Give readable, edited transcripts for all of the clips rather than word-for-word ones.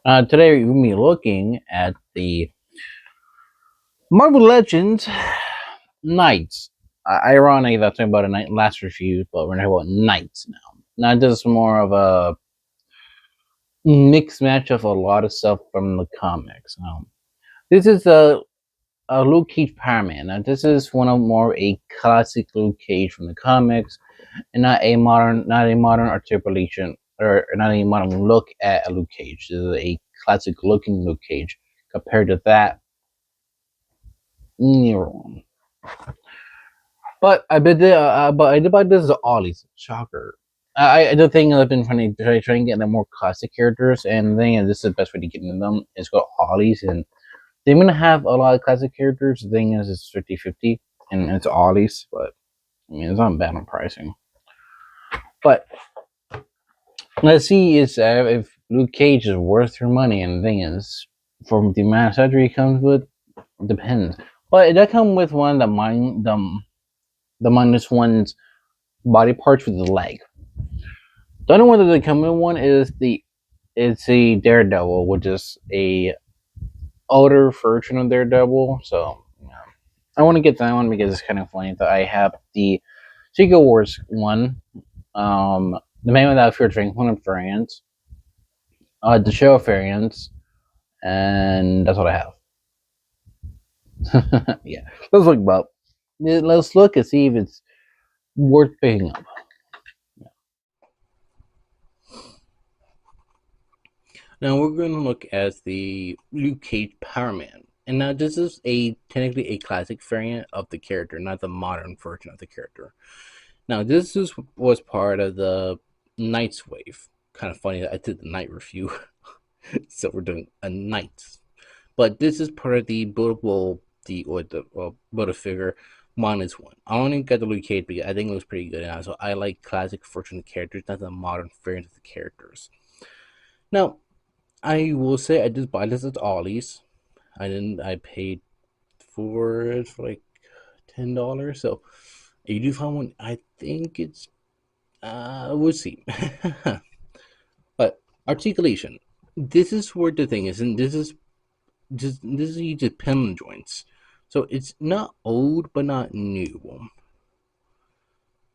Today we'll be looking at the Marvel Legends Knights. Ironic that's about a night last review, but we're talking about Knights now. Now this is more of a mixed match of a lot of stuff from the comics. This is a Luke Cage Power Man. Now this is one of more a classic Luke Cage from the comics, and not a modern articulation or not a modern look at a Luke Cage. This is a classic looking Luke Cage. Compared to that, neuron. But I did buy this as Ollie's. Shocker. The thing I've been trying to get the more classic characters, and the thing is, this is the best way to get into them. Is go Ollie's, and they're gonna have a lot of classic characters. The thing is, it's 50-50, and it's Ollie's, but I mean, it's not bad on pricing. But let's see if Luke Cage is worth your money, and the thing is, from the amount of surgery it comes with, it depends. But it does come with one of the minus one's body parts with the leg. The only one that doesn't come in one is the Daredevil, which is a older version of Daredevil. So I want to get that one because it's kind of funny that I have the Secret Wars one, the main one that I fear drink one of variants, the show variants, and that's what I have. Yeah, let's look and see if it's worth picking up. Now we're going to look at the Luke Cage Power Man. And now this is technically a classic variant of the character, not the modern version of the character. Now this was part of the Knights wave. Kind of funny that I did the Knight review. So we're doing a Knight. But this is part of the buildable Build-A-Figure minus one. I only got the Luke Cage because I think it was pretty good now. So I like classic version of the characters, not the modern variant of the characters. Now I will say I just buy this at Ollie's. I paid for it for like $10. So if you do find one, I think it's we'll see. But articulation. This is where the thing is, and this is just pendulum joints. So it's not old but not new.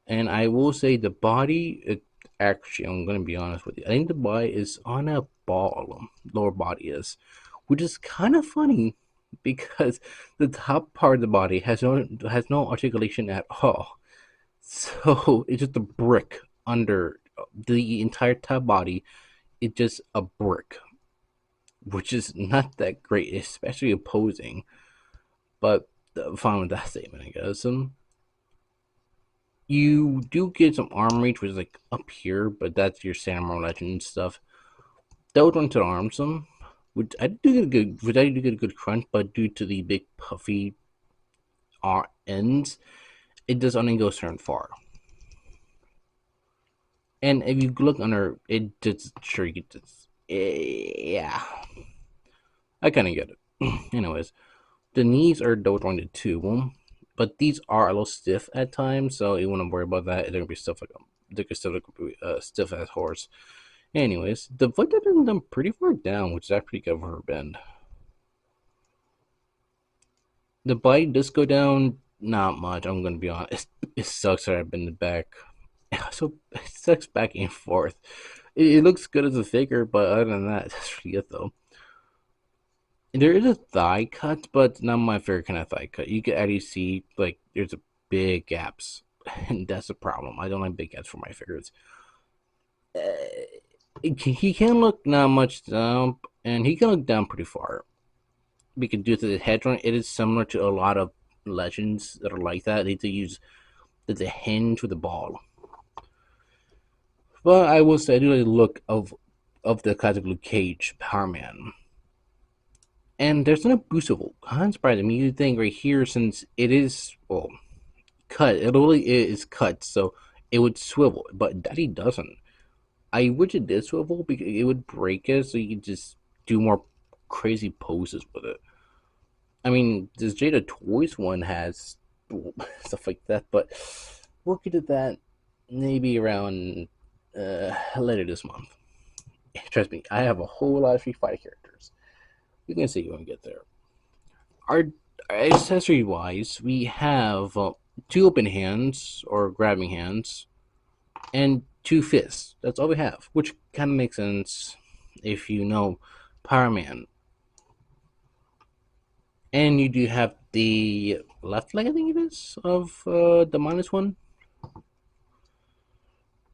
And I will say the body actually, I'm gonna be honest with you. I think the body is on a ball, lower body is, which is kind of funny because the top part of the body has no articulation at all. So it's just a brick under the entire top body. It's just a brick, which is not that great, especially opposing. But fine with that statement, I guess. You do get some arm reach, which is like up here, but that's your Samurai Legend stuff. That would run to the arms, which I do get a good crunch, but due to the big puffy ends, it does only go certain far. And if you look under, it just yeah, I kind of get it. Anyways, the knees are double jointed too. But these are a little stiff at times, so you wouldn't worry about that. They're gonna be stiff stiff as horse. Anyways, the foot has been done pretty far down, which is actually good for her bend. The bite does go down not much. I'm gonna be honest. It sucks that I've been the back. So it sucks back and forth. It looks good as a figure, but other than that, that's really it though. There is a thigh cut, but not my favorite kind of thigh cut. You can actually see like there's a big gaps, and that's a problem. I don't like big gaps for my figures. He can look not much down, and he can look down pretty far. Because due to the head joint, it is similar to a lot of legends that are like that. They use the hinge with the ball. But I will say I do like the look of the classic Luke Cage Power Man. And there's no boostable. Kind of surprising. I mean, you think right here, since it is cut, it really is cut, so it would swivel, but Daddy doesn't. I wish it did swivel because it would break it, so you could just do more crazy poses with it. I mean, this Jada Toys one has stuff like that, but we'll get to that maybe around later this month. trust me, I have a whole lot of Street Fighter characters. You can see when we get there. Our accessory wise, we have two open hands or grabbing hands and two fists. That's all we have, which kind of makes sense if you know Power Man. And you do have the left leg, I think it is, of the minus one.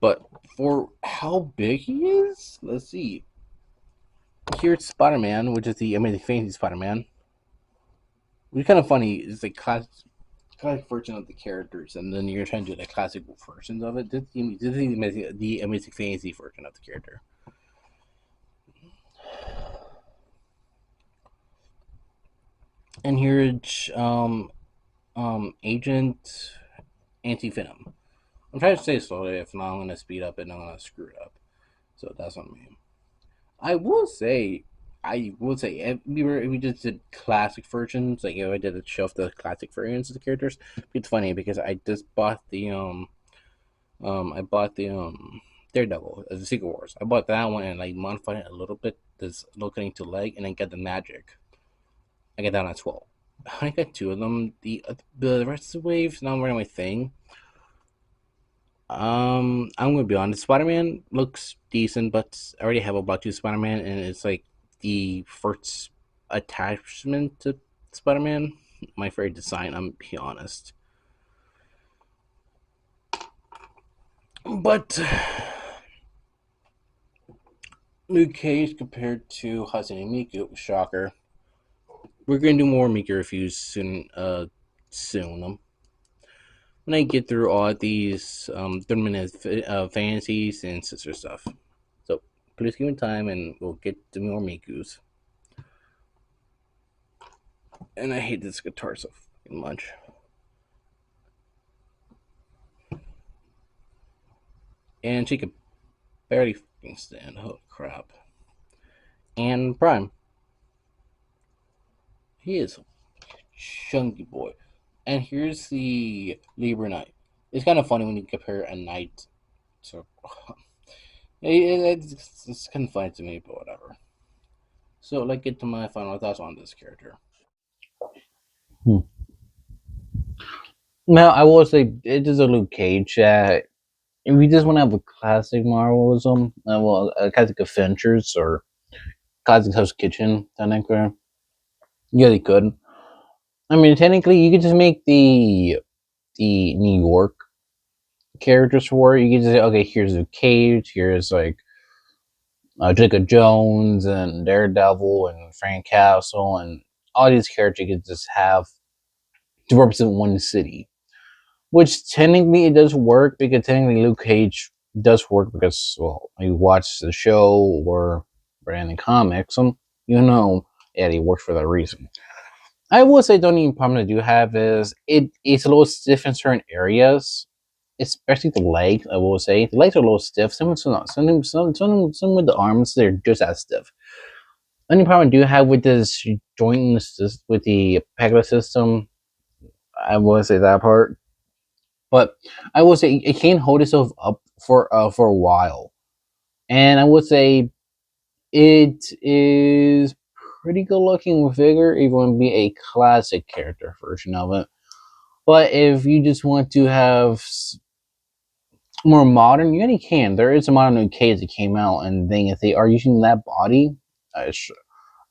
But for how big he is, let's see. Here's Spider Man, which is the Amazing Fantasy Spider Man. Which is kind of funny. It's a classic version of the characters, and then you're trying to do the classic versions of it. This is the Amazing Fantasy version of the character. And here's Agent Anti Venom. I'm trying to say slowly. If not, I'm gonna speed up and I'm gonna screw it up. So that's what I mean. I will say, if we just did classic versions, like if I did a show of the classic variants of the characters, it's funny because I just bought the I bought the Daredevil as the Secret Wars. I bought that one and like modified it a little bit, this looking to leg, and then get the magic. I get that on 12. I only got two of them. The rest of the waves not really my thing. I'm gonna be honest. Spider Man looks decent, but I already have a Block 2 Spider Man, and it's like the first attachment to Spider Man. My favorite design, I'm be honest. But Luke Cage compared to Hatsune Miku, shocker. We're gonna do more Miku reviews soon. Soon. When I get through all these 30-minute fantasies and sister stuff. So please give me time, and we'll get to more Miku's. And I hate this guitar so fucking much. And she could barely fucking stand. Holy crap. And Prime. He is a chunky boy. And here's the Libra Knight. It's kind of funny when you compare a knight to. It's kind of funny to me, but whatever. So, let's get to my final thoughts on this character. Hmm. Now, I will say it is a Luke Cage. If we just want to have a classic Marvelism, well, a classic Adventures or classic House Kitchen, technically, yeah, they could. I mean, technically, you could just make the New York characters for it. You could just say, okay, here's Luke Cage, here's like Jacob Jones and Daredevil and Frank Castle and all these characters you could just have to represent one city. Which technically it does work because technically Luke Cage does work because, well, you watch the show or read the comics, you know, yeah, he works for that reason. I will say the only problem I do have is it's a little stiff in certain areas, especially the legs. I will say the legs are a little stiff. Some with the arms they're just as stiff. The only problem I do have with this joint with the Pegula system, I will say that part. But I will say it can hold itself up for a while, and I would say it is pretty good looking with vigor. It would be a classic character version of it. But if you just want to have more modern, you already can. There is a modern UK that came out, and thing if they are using that body,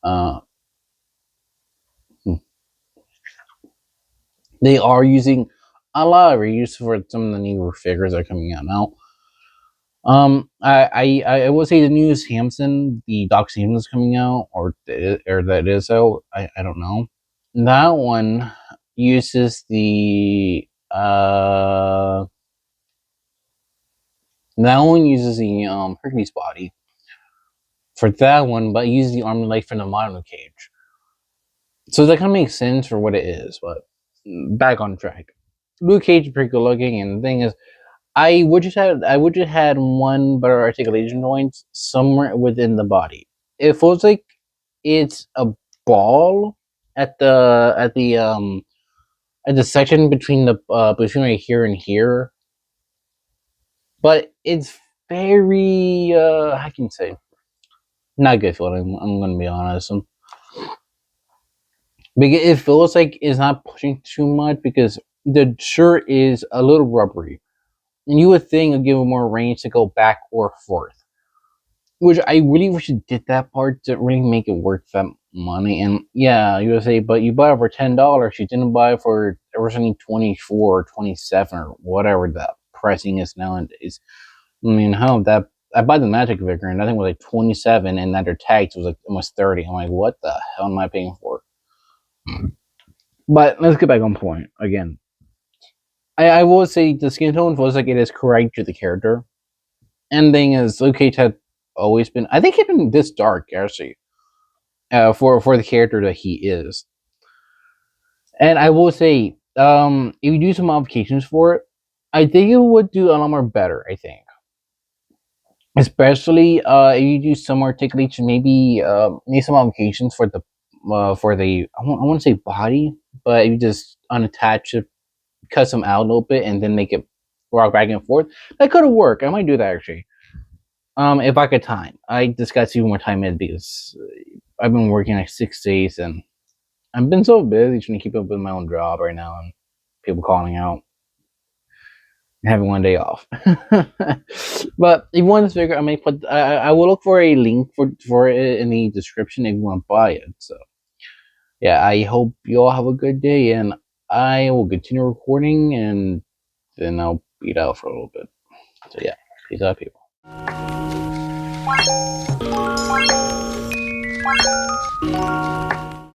uh, hmm, they are using a lot of reuse for some of the newer figures that are coming out now. I will say the new Samson, the Doc Samson's coming out, or that is out. I don't know. That one uses the Hercules body for that one, but uses the armor light from the modern Cage. So that kind of makes sense for what it is. But back on track. Luke Cage is pretty good looking, and the thing is, I would just had one better articulation joint somewhere within the body. It feels like it's a ball at the section between the between right here and here, but it's very how can you say Not good feeling. I'm gonna be honest. Because it feels like it's not pushing too much because the shirt is a little rubbery, and you would think it'd give it more range to go back or forth. Which I really wish it did that part to really make it worth that money. And yeah, you would say, but you bought it for $10. You didn't buy it for originally 24 or 27 or whatever the pricing is nowadays. I mean, how that I bought the Magic figure and I think it was like 27, and that their tax was like almost 30. I'm like, what the hell am I paying for? But let's get back on point again. I will say the skin tone feels like it is correct to the character. Ending is okay to have always been. I think even this dark actually, for the character that he is. And I will say, if you do some modifications for it, I think it would do a lot more better. I think, especially if you do some articulation, maybe need some modifications for the I want to say body, but if you just unattach it, cut some out a little bit, and then make it rock back and forth, that could work. I might do that actually. If I could time, I just got to see more time in because I've been working like 6 days and I've been so busy trying to keep up with my own job right now and people calling out and having one day off. But if you want this figure, I may put. I will look for a link for it in the description if you want to buy it. So yeah, I hope you all have a good day, and I will continue recording, and then I'll beat out for a little bit. So yeah, peace out, people.